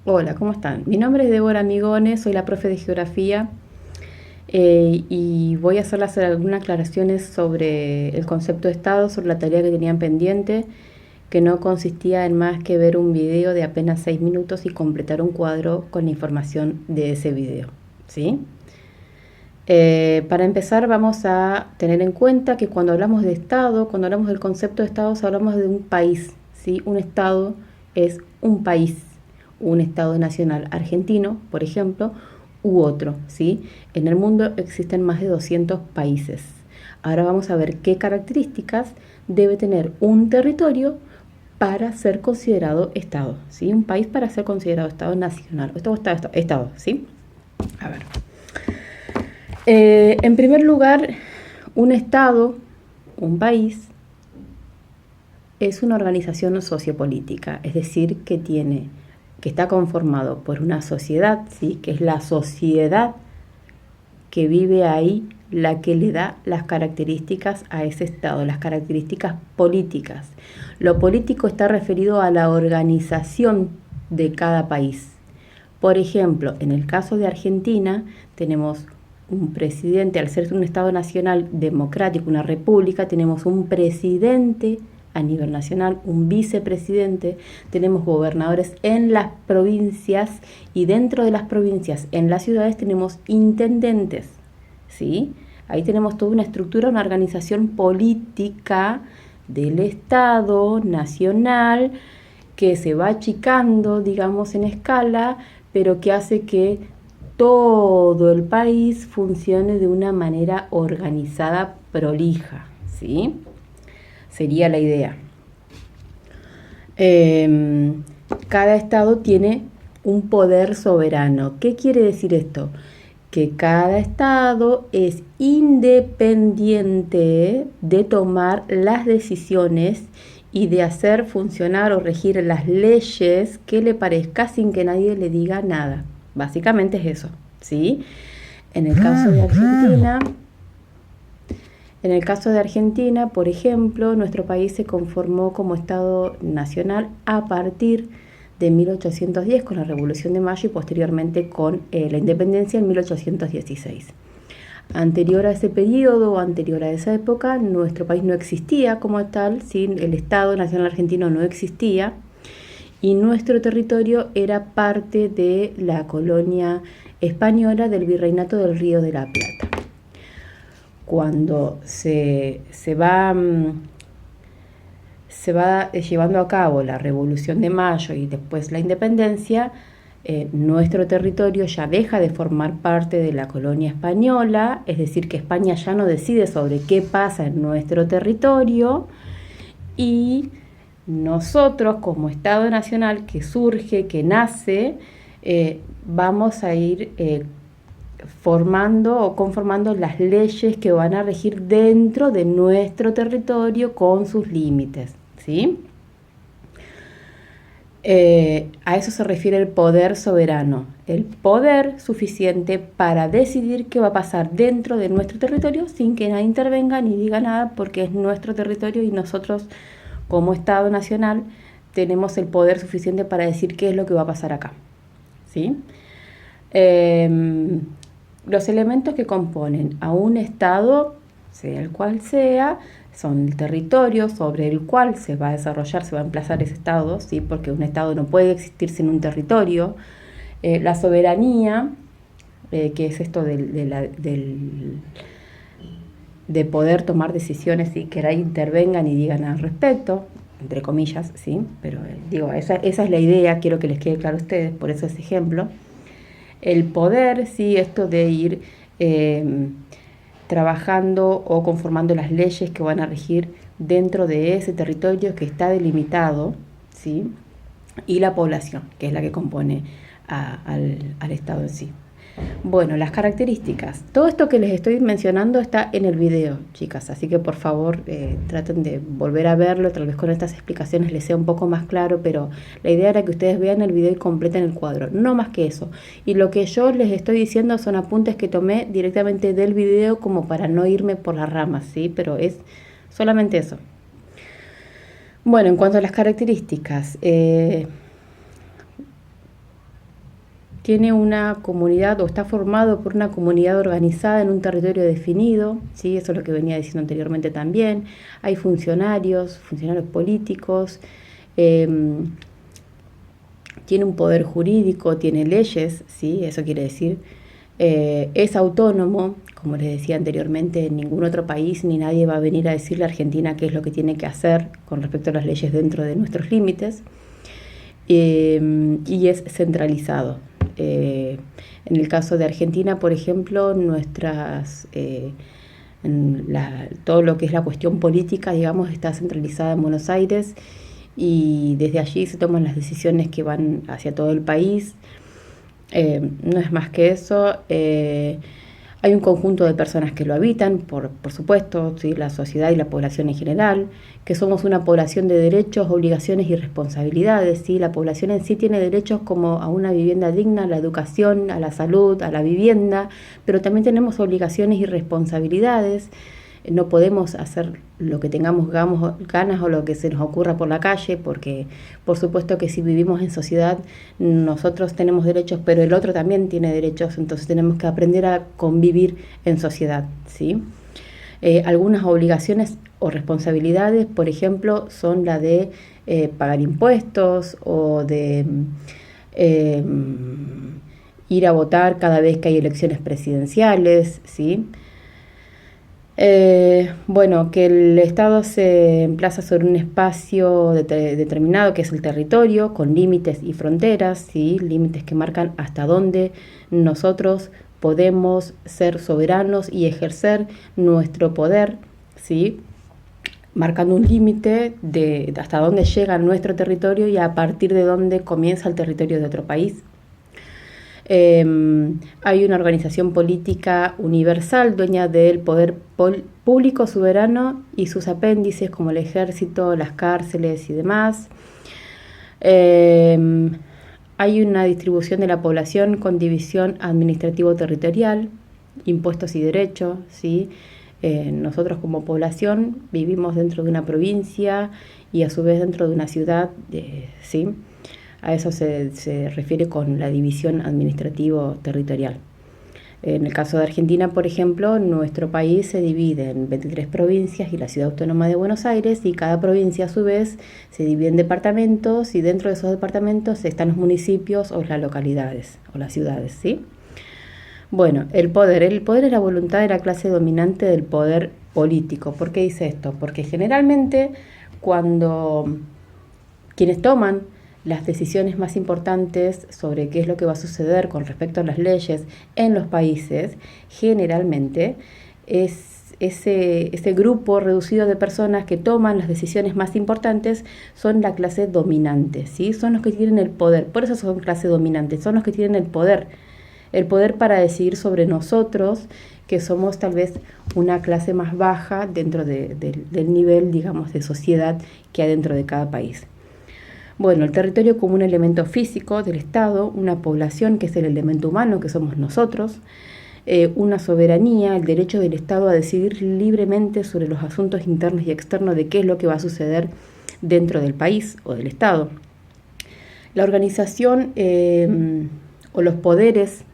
Hola, ¿cómo están? Mi nombre es Débora Migones, soy la profe de Geografía y voy a hacer algunas aclaraciones sobre el concepto de Estado, sobre la tarea que tenían pendiente, que no consistía en más que ver un video de apenas 6 minutos y completar un cuadro con la información de ese video, ¿sí? Para empezar, vamos a tener en cuenta que cuando hablamos de Estado, cuando hablamos del concepto de Estado, hablamos de un país, ¿sí? Un Estado es un país, un Estado nacional argentino, por ejemplo, u otro, ¿sí? En el mundo existen más de 200 países. Ahora vamos a ver qué características debe tener un territorio para ser considerado Estado, ¿sí? Un país para ser considerado Estado nacional, Estado, ¿sí? A ver. En primer lugar, un Estado, un país, es una organización sociopolítica, es decir, que está conformado por una sociedad, ¿sí? Que es la sociedad que vive ahí la que le da las características a ese Estado, las características políticas. Lo político está referido a la organización de cada país. Por ejemplo, en el caso de Argentina tenemos un presidente, al ser un Estado nacional democrático, una república, tenemos un presidente a nivel nacional, un vicepresidente, tenemos gobernadores en las provincias y dentro de las provincias, en las ciudades, tenemos intendentes, ¿sí? Ahí tenemos toda una estructura, una organización política del Estado nacional que se va achicando, digamos, en escala, pero que hace que todo el país funcione de una manera organizada, prolija, ¿sí? Sería la idea. Cada estado tiene un poder soberano. ¿Qué quiere decir esto? Que cada estado es independiente de tomar las decisiones y de hacer funcionar o regir las leyes que le parezca sin que nadie le diga nada. Básicamente es eso, ¿sí? En el caso de Argentina, en el caso de Argentina, por ejemplo, nuestro país se conformó como Estado nacional a partir de 1810 con la Revolución de Mayo y posteriormente con la independencia en 1816. Anterior a ese periodo, anterior a esa época, nuestro país no existía como tal, ¿sí? El Estado Nacional Argentino no existía y nuestro territorio era parte de la colonia española del Virreinato del Río de la Plata. Cuando se va llevando a cabo la Revolución de Mayo y después la independencia, nuestro territorio ya deja de formar parte de la colonia española, es decir, que España ya no decide sobre qué pasa en nuestro territorio y nosotros como Estado Nacional que surge, que nace, vamos a ir formando o conformando las leyes que van a regir dentro de nuestro territorio con sus límites, ¿sí? A eso se refiere el poder soberano, el poder suficiente para decidir qué va a pasar dentro de nuestro territorio sin que nadie intervenga ni diga nada porque es nuestro territorio y nosotros como Estado Nacional tenemos el poder suficiente para decir qué es lo que va a pasar acá, ¿sí? Los elementos que componen a un Estado, sea el cual sea, son el territorio sobre el cual se va a desarrollar, se va a emplazar ese Estado, ¿sí? Porque un Estado no puede existir sin un territorio. La soberanía, que es esto de poder tomar decisiones y que nadie intervengan y digan al respecto, entre comillas, ¿sí? Pero digo, esa es la idea, quiero que les quede claro a ustedes, por eso ese ejemplo. El poder, sí, esto de ir trabajando o conformando las leyes que van a regir dentro de ese territorio que está delimitado, ¿sí? Y la población, que es la que compone al Estado en sí. Bueno, las características. Todo esto que les estoy mencionando está en el video, chicas, así que por favor traten de volver a verlo, tal vez con estas explicaciones les sea un poco más claro, pero la idea era que ustedes vean el video y completen el cuadro, no más que eso. Y lo que yo les estoy diciendo son apuntes que tomé directamente del video como para no irme por las ramas, ¿sí? Pero es solamente eso. Bueno, en cuanto a las características, tiene una comunidad o está formado por una comunidad organizada en un territorio definido, ¿sí? Eso es lo que venía diciendo anteriormente también. Hay funcionarios políticos, tiene un poder jurídico, tiene leyes, ¿sí? Eso quiere decir, es autónomo, como les decía anteriormente, en ningún otro país ni nadie va a venir a decirle a Argentina qué es lo que tiene que hacer con respecto a las leyes dentro de nuestros límites, y es centralizado. En el caso de Argentina, por ejemplo, todo lo que es la cuestión política, digamos, está centralizada en Buenos Aires y desde allí se toman las decisiones que van hacia todo el país. No es más que eso. Hay un conjunto de personas que lo habitan, por supuesto, ¿sí? La sociedad y la población en general, que somos una población de derechos, obligaciones y responsabilidades, ¿sí? La población en sí tiene derechos como a una vivienda digna, a la educación, a la salud, a la vivienda, pero también tenemos obligaciones y responsabilidades. No podemos hacer lo que tengamos ganas o lo que se nos ocurra por la calle, porque por supuesto que si vivimos en sociedad nosotros tenemos derechos, pero el otro también tiene derechos, entonces tenemos que aprender a convivir en sociedad, ¿sí? Algunas obligaciones o responsabilidades, por ejemplo, son la de pagar impuestos o de ir a votar cada vez que hay elecciones presidenciales, ¿sí? Bueno, que el Estado se emplaza sobre un espacio determinado que es el territorio, con límites y fronteras, ¿sí? Límites que marcan hasta dónde nosotros podemos ser soberanos y ejercer nuestro poder, ¿sí? Marcando un límite de hasta dónde llega nuestro territorio y a partir de dónde comienza el territorio de otro país. Hay una organización política universal, dueña del poder público soberano y sus apéndices como el ejército, las cárceles y demás. Hay una distribución de la población con división administrativo-territorial, impuestos y derechos, ¿sí? Nosotros como población vivimos dentro de una provincia y a su vez dentro de una ciudad, ¿sí? A eso se refiere con la división administrativo-territorial. En el caso de Argentina, por ejemplo, nuestro país se divide en 23 provincias y la Ciudad Autónoma de Buenos Aires, y cada provincia a su vez se divide en departamentos y dentro de esos departamentos están los municipios o las localidades o las ciudades, ¿sí? Bueno, el poder es la voluntad de la clase dominante del poder político. ¿Por qué dice esto? Porque generalmente cuando quienes toman las decisiones más importantes sobre qué es lo que va a suceder con respecto a las leyes en los países, generalmente es ese grupo reducido de personas que toman las decisiones más importantes son la clase dominante, ¿sí? Son los que tienen el poder, por eso son clase dominante, son los que tienen el poder para decidir sobre nosotros, que somos tal vez una clase más baja dentro del nivel, digamos, de sociedad que hay dentro de cada país. Bueno, el territorio como un elemento físico del Estado, una población que es el elemento humano que somos nosotros, una soberanía, el derecho del Estado a decidir libremente sobre los asuntos internos y externos de qué es lo que va a suceder dentro del país o del Estado. La organización o los poderes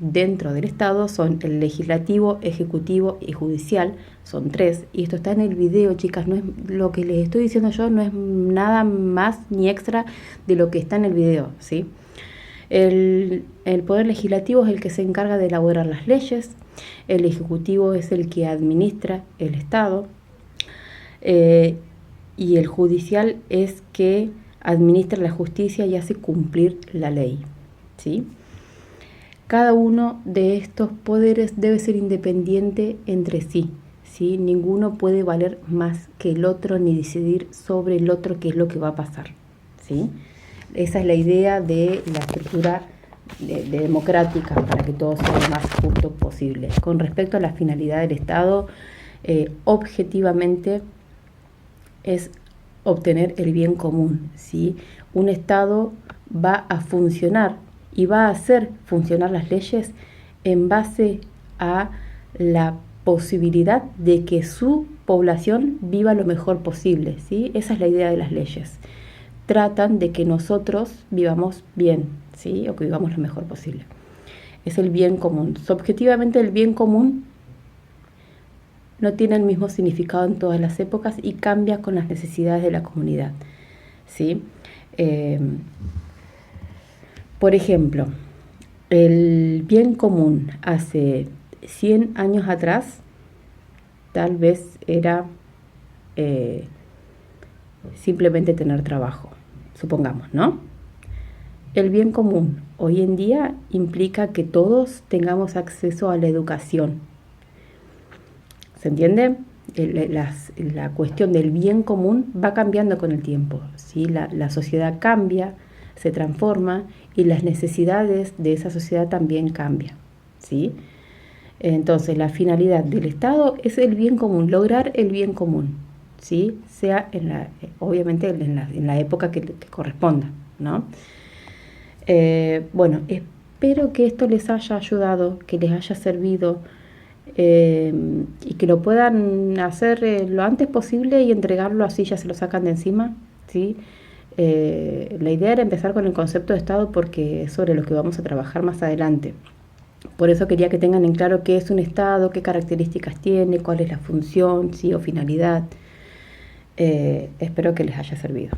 dentro del Estado son el legislativo, ejecutivo y judicial, son 3, y esto está en el video, chicas, no es lo que les estoy diciendo yo, no es nada más ni extra de lo que está en el video, ¿sí? El poder legislativo es el que se encarga de elaborar las leyes, el ejecutivo es el que administra el Estado, y el judicial es que administra la justicia y hace cumplir la ley, ¿sí? Cada uno de estos poderes debe ser independiente entre sí, ¿sí? Ninguno puede valer más que el otro ni decidir sobre el otro qué es lo que va a pasar, ¿sí? Esa es la idea de la estructura de democrática para que todo sea lo más justo posible. Con respecto a la finalidad del Estado, objetivamente es obtener el bien común, ¿sí? Un Estado va a funcionar y va a hacer funcionar las leyes en base a la posibilidad de que su población viva lo mejor posible, ¿sí? Esa es la idea de las leyes. Tratan de que nosotros vivamos bien, ¿sí? O que vivamos lo mejor posible. Es el bien común. Subjetivamente el bien común no tiene el mismo significado en todas las épocas y cambia con las necesidades de la comunidad, ¿sí? Por ejemplo, el bien común hace 100 años atrás tal vez era simplemente tener trabajo, supongamos, ¿no? El bien común hoy en día implica que todos tengamos acceso a la educación. ¿Se entiende? La cuestión del bien común va cambiando con el tiempo, ¿sí? La sociedad cambia, se transforma y las necesidades de esa sociedad también cambian, ¿sí? Entonces, la finalidad del Estado es el bien común, lograr el bien común, ¿sí? Sea obviamente en la época que corresponda, ¿no? Bueno, espero que esto les haya ayudado, que les haya servido y que lo puedan hacer lo antes posible y entregarlo así ya se lo sacan de encima, ¿sí? La idea era empezar con el concepto de Estado porque es sobre lo que vamos a trabajar más adelante. Por eso quería que tengan en claro qué es un Estado, qué características tiene, cuál es la función, sí o finalidad. Espero que les haya servido.